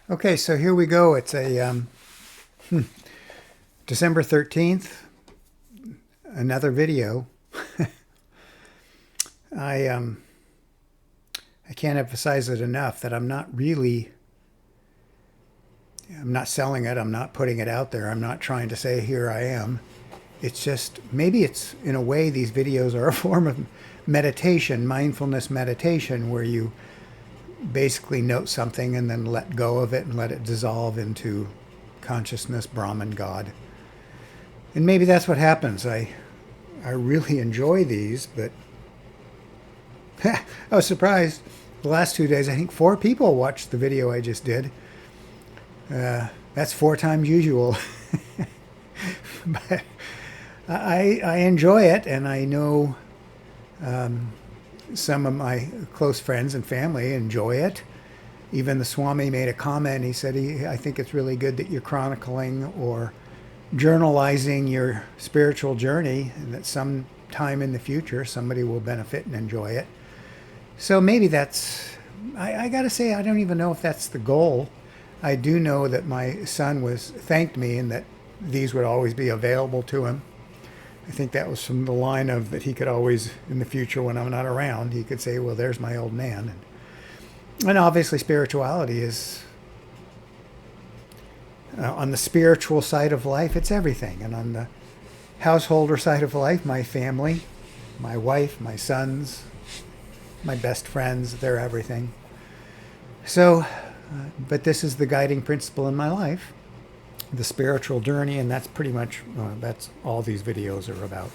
Okay, so here we go. It's a December 13th, another video. I I can't emphasize it enough that I'm not selling it, I'm not putting it out there. I'm not trying to say here I am. It's just maybe it's in a way these videos are a form of meditation, mindfulness meditation where you basically note something and then let go of it and let it dissolve into consciousness, Brahman, God. And maybe that's what happens. I really enjoy these, but I was surprised. The last 2 days, I think 4 people watched the video I just did. That's 4 times usual. But I enjoy it, and I know some of my close friends and family enjoy it. Even the Swami made a comment. He said, I think it's really good that you're chronicling or journalizing your spiritual journey, and that sometime in the future somebody will benefit and enjoy it. So maybe I got to say, I don't even know if that's the goal. I do know that my son thanked me and that these would always be available to him. I think that was from the line of that he could always, in the future when I'm not around, he could say, well, there's my old man. And obviously spirituality is, on the spiritual side of life, it's everything. And on the householder side of life, my family, my wife, my sons, my best friends, they're everything. So, but this is the guiding principle in my life, the spiritual journey, and that's pretty much, that's all these videos are about.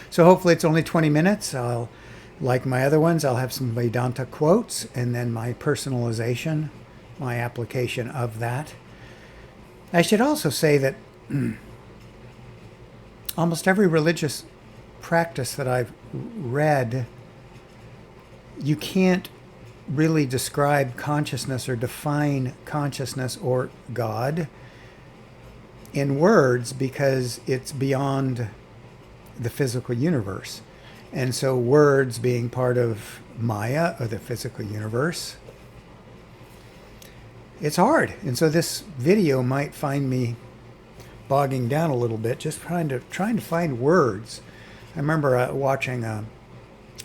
So hopefully it's only 20 minutes. Like my other ones, I'll have some Vedanta quotes and then my personalization, my application of that. I should also say that almost every religious practice that I've read, you can't really describe consciousness or define consciousness or God in words because it's beyond the physical universe. And so words being part of Maya or the physical universe, it's hard. And so this video might find me bogging down a little bit, just trying to find words. I remember watching a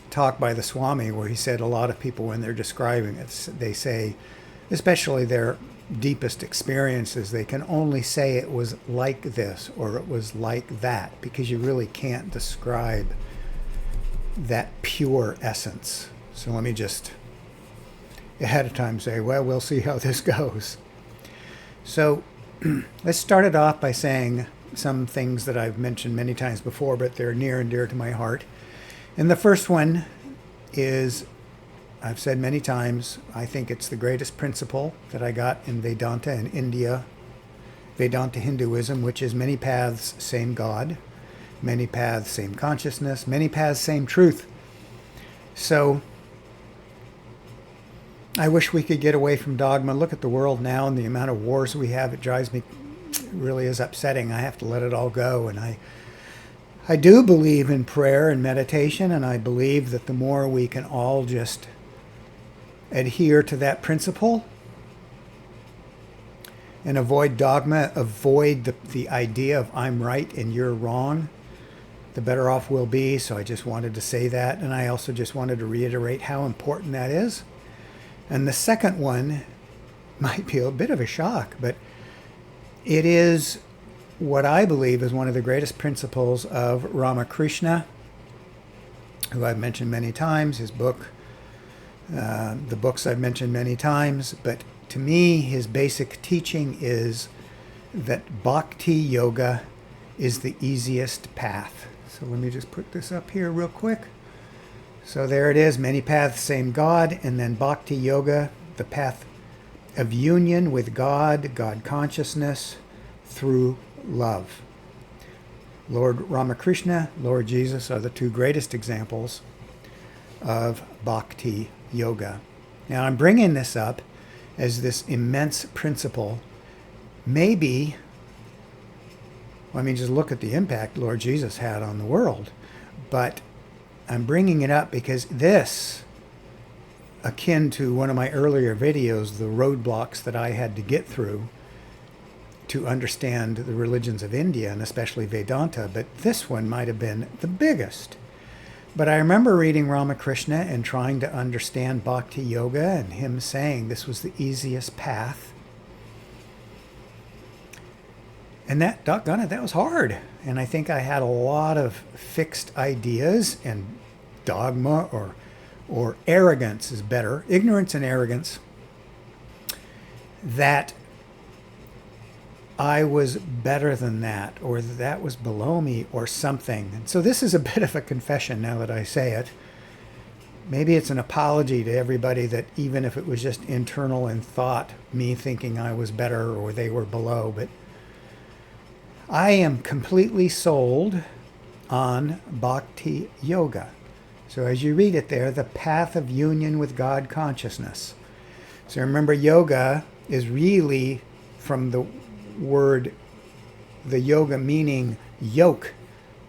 talk by the Swami where he said a lot of people, when they're describing it, they say, especially their deepest experiences, they can only say it was like this or it was like that, because you really can't describe that pure essence. So let me just ahead of time say, well, we'll see how this goes. So let's start it off by saying some things that I've mentioned many times before, but they're near and dear to my heart. And the first one is, I've said many times, I think it's the greatest principle that I got in Vedanta in India, Vedanta Hinduism, which is many paths, same God, many paths, same consciousness, many paths, same truth. So I wish we could get away from dogma. Look at the world now and the amount of wars we have. It drives me, it really is upsetting. I have to let it all go. And I do believe in prayer and meditation, and I believe that the more we can all just adhere to that principle and avoid dogma, avoid the idea of I'm right and you're wrong, the better off we'll be. So I just wanted to say that, and I also just wanted to reiterate how important that is. And the second one might be a bit of a shock, but it is what I believe is one of the greatest principles of Ramakrishna, who I've mentioned many times, his book, the books I've mentioned many times. But to me, his basic teaching is that Bhakti yoga is the easiest path. So let me just put this up here real quick. So there it is, many paths, same God, and then Bhakti yoga, the path of union with God, God consciousness through love. Lord Ramakrishna, Lord Jesus are the two greatest examples of Bhakti yoga. Now I'm bringing this up as this immense principle. Maybe, I mean, just look at the impact Lord Jesus had on the world. But I'm bringing it up because this akin to one of my earlier videos, the roadblocks that I had to get through to understand the religions of India, and especially Vedanta, but this one might have been the biggest. But I remember reading Ramakrishna and trying to understand Bhakti Yoga, and him saying this was the easiest path. And that, doggone it, that was hard. And I think I had a lot of fixed ideas and dogma, or arrogance is better, ignorance and arrogance, that I was better than that, or that was below me, or something. And so this is a bit of a confession now that I say it. Maybe it's an apology to everybody that even if it was just internal in thought, me thinking I was better or they were below, but I am completely sold on Bhakti Yoga. So as you read it there, the path of union with God consciousness. So remember, yoga is really from the word, the yoga meaning yoke,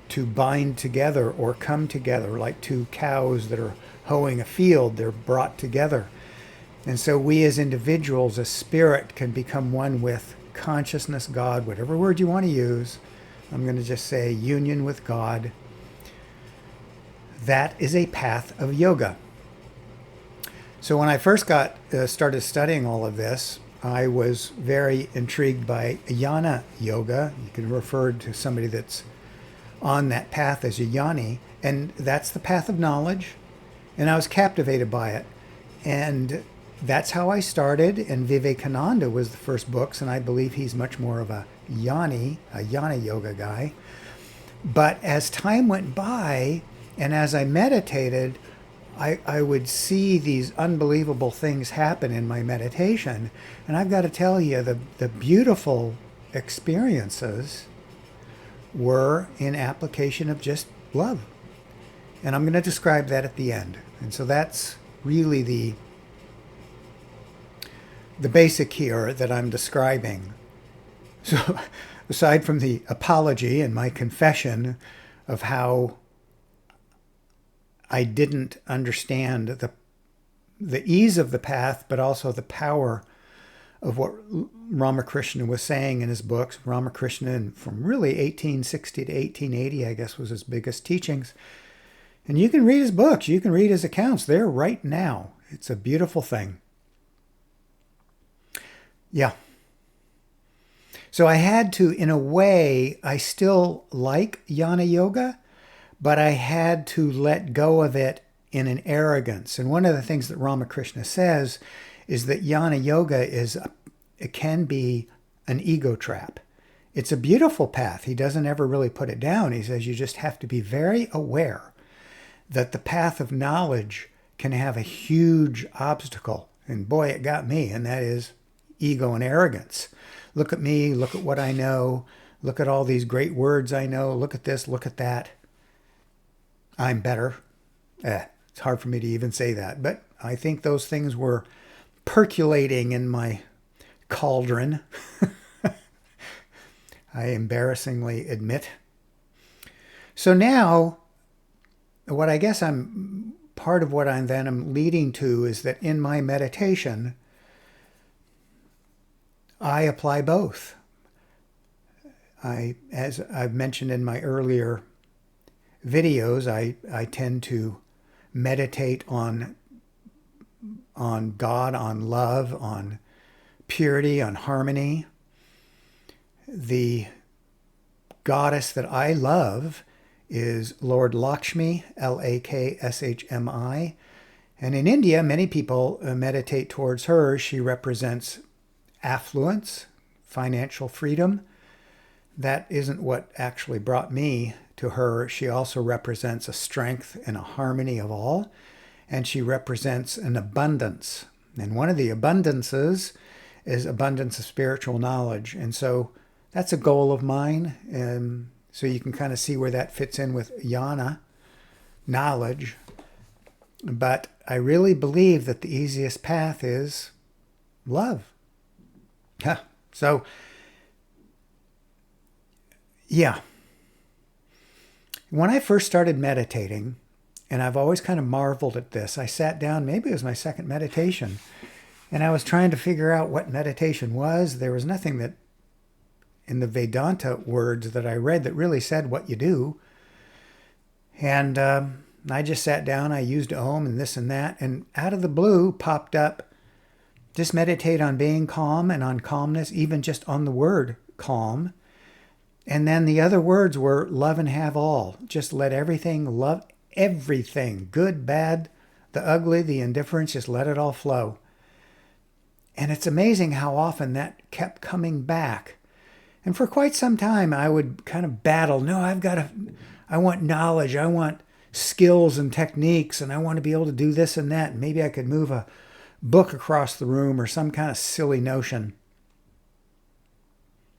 to bind together or come together, like two cows that are hoeing a field, they're brought together. And so we as individuals, as spirit, can become one with consciousness, God, whatever word you want to use. I'm going to just say union with God. That is a path of yoga. So when I first started studying all of this, I was very intrigued by jnana yoga. You can refer to somebody that's on that path as a jnani, and that's the path of knowledge. And I was captivated by it. And that's how I started, and Vivekananda was the first books, and I believe he's much more of a jnana yoga guy. But as time went by, and as I meditated, I would see these unbelievable things happen in my meditation. And I've got to tell you, the beautiful experiences were in application of just love. And I'm going to describe that at the end. And so that's really the basic here that I'm describing. So aside from the apology and my confession of how I didn't understand the ease of the path, but also the power of what Ramakrishna was saying in his books. Ramakrishna, from really 1860 to 1880, I guess, was his biggest teachings. And you can read his books, you can read his accounts. They're right now. It's a beautiful thing. Yeah. So I had to, in a way, I still like jnana yoga, but I had to let go of it in an arrogance. And one of the things that Ramakrishna says is that jnana yoga it can be an ego trap. It's a beautiful path. He doesn't ever really put it down. He says you just have to be very aware that the path of knowledge can have a huge obstacle. And boy, it got me, and that is ego and arrogance. Look at me, look at what I know, look at all these great words I know, look at this, look at that. I'm better. It's hard for me to even say that, but I think those things were percolating in my cauldron. I embarrassingly admit. So now, what I guess part of what I'm leading to is that in my meditation, I apply both. As I've mentioned in my earlier videos, I tend to meditate on God, on love, on purity, on harmony. The goddess that I love is Lord Lakshmi, Lakshmi. And in India, many people meditate towards her. She represents affluence, financial freedom. That isn't what actually brought me to her. She also represents a strength and a harmony of all, and she represents an abundance. And one of the abundances is abundance of spiritual knowledge. And so that's a goal of mine. And so you can kind of see where that fits in with jnana, knowledge. But I really believe that the easiest path is love. So, yeah. When I first started meditating, And I've always kind of marveled at this. I sat down, maybe it was my second meditation, and I was trying to figure out what meditation was. There was nothing that in the Vedanta words that I read that really said what you do. And I just sat down, I used Om and this and that, and out of the blue popped up, just meditate on being calm and on calmness, even just on the word calm. And then the other words were love and have all. Just let everything, love everything, good, bad, the ugly, the indifference, just let it all flow. And it's amazing how often that kept coming back. And for quite some time, I would kind of battle. No, I want knowledge. I want skills and techniques, and I want to be able to do this and that. And maybe I could move a book across the room or some kind of silly notion.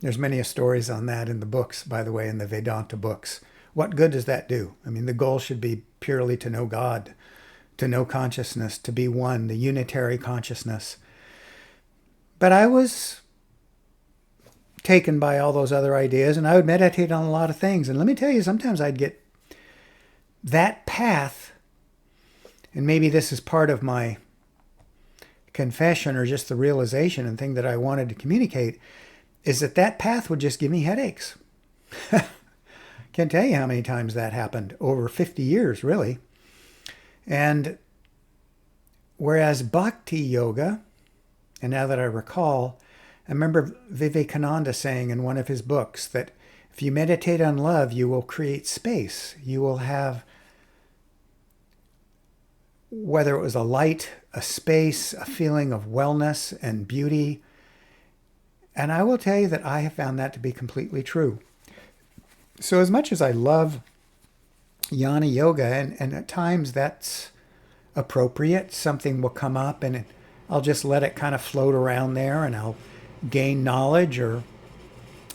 There's many stories on that in the books, by the way, in the Vedanta books. What good does that do? I mean, the goal should be purely to know God, to know consciousness, to be one, the unitary consciousness. But I was taken by all those other ideas, and I would meditate on a lot of things. And let me tell you, sometimes I'd get that path, and maybe this is part of my confession or just the realization and thing that I wanted to communicate, is that path would just give me headaches. Can't tell you how many times that happened, over 50 years, really. And whereas Bhakti yoga, and now that I recall, I remember Vivekananda saying in one of his books that if you meditate on love, you will create space. You will have, whether it was a light, a space, a feeling of wellness and beauty. And I will tell you that I have found that to be completely true. So as much as I love Jnana Yoga, and at times that's appropriate, something will come up and I'll just let it kind of float around there and I'll gain knowledge, or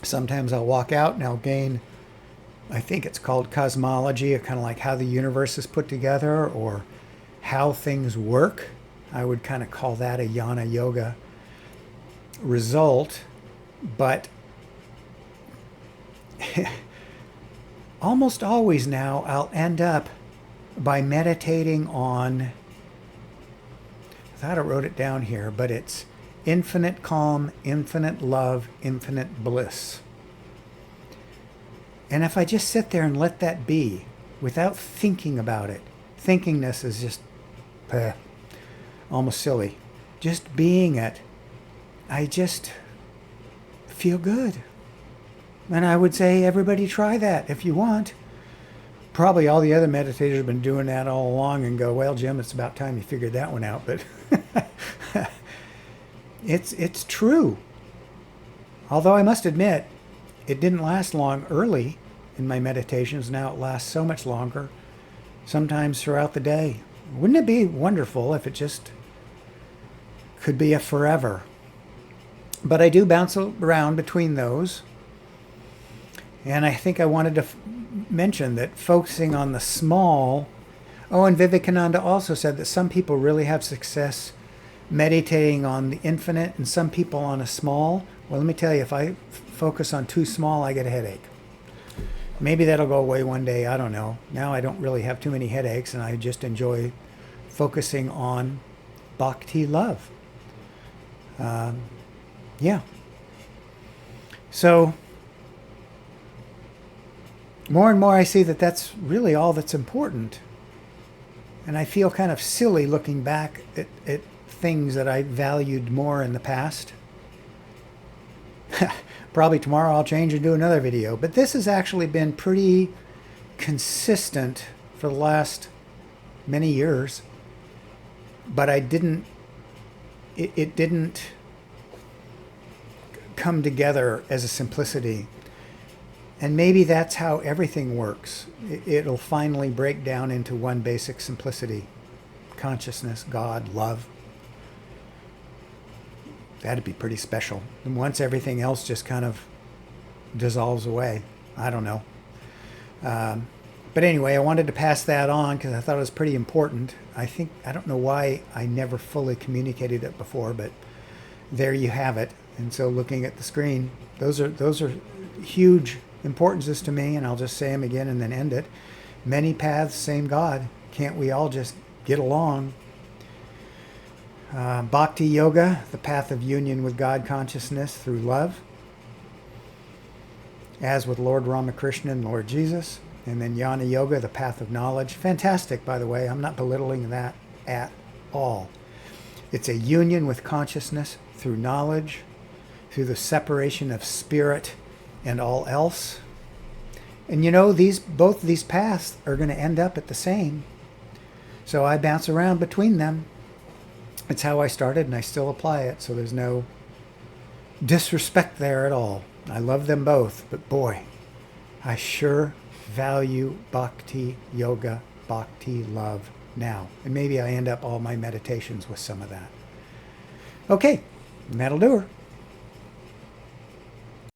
sometimes I'll walk out and I'll gain, I think it's called cosmology, kind of like how the universe is put together or how things work. I would kind of call that a Jnana Yoga result. But almost always now I'll end up by meditating on, I thought I wrote it down here, but it's infinite calm, infinite love, infinite bliss. And if I just sit there and let that be without thinking about it, thinkingness is just almost silly. Just being it, I just feel good. And I would say everybody try that if you want. Probably all the other meditators have been doing that all along and go, well, Jim, it's about time you figured that one out. But it's true. Although I must admit, it didn't last long early in my meditations. Now it lasts so much longer, sometimes throughout the day. Wouldn't it be wonderful if it just could be a forever? But I do bounce around between those. And I think I wanted to mention that focusing on the small. Oh, and Vivekananda also said that some people really have success meditating on the infinite and some people on a small. Well, let me tell you, if I focus on too small, I get a headache. Maybe that'll go away one day. I don't know. Now I don't really have too many headaches, and I just enjoy focusing on bhakti love. Yeah. So more and more I see that that's really all that's important. And I feel kind of silly looking back at things that I valued more in the past. Probably tomorrow I'll change and do another video. But this has actually been pretty consistent for the last many years. But it didn't come together as a simplicity. And maybe that's how everything works. It'll finally break down into one basic simplicity. Consciousness, God, love. That'd be pretty special. And once everything else just kind of dissolves away. I don't know. But anyway, I wanted to pass that on because I thought it was pretty important. I don't know why I never fully communicated it before, but there you have it. And so looking at the screen, those are huge importances to me, and I'll just say them again and then end it. Many paths, same God. Can't we all just get along? Bhakti Yoga, the path of union with God consciousness through love, as with Lord Ramakrishna and Lord Jesus. And then Jnana Yoga, the path of knowledge. Fantastic, by the way. I'm not belittling that at all. It's a union with consciousness through knowledge, through the separation of spirit and all else. And you know, both these paths are going to end up at the same. So I bounce around between them. It's how I started, and I still apply it. So there's no disrespect there at all. I love them both, but boy, I sure value Bhakti Yoga, Bhakti love now. And maybe I end up all my meditations with some of that. Okay, and that'll do her.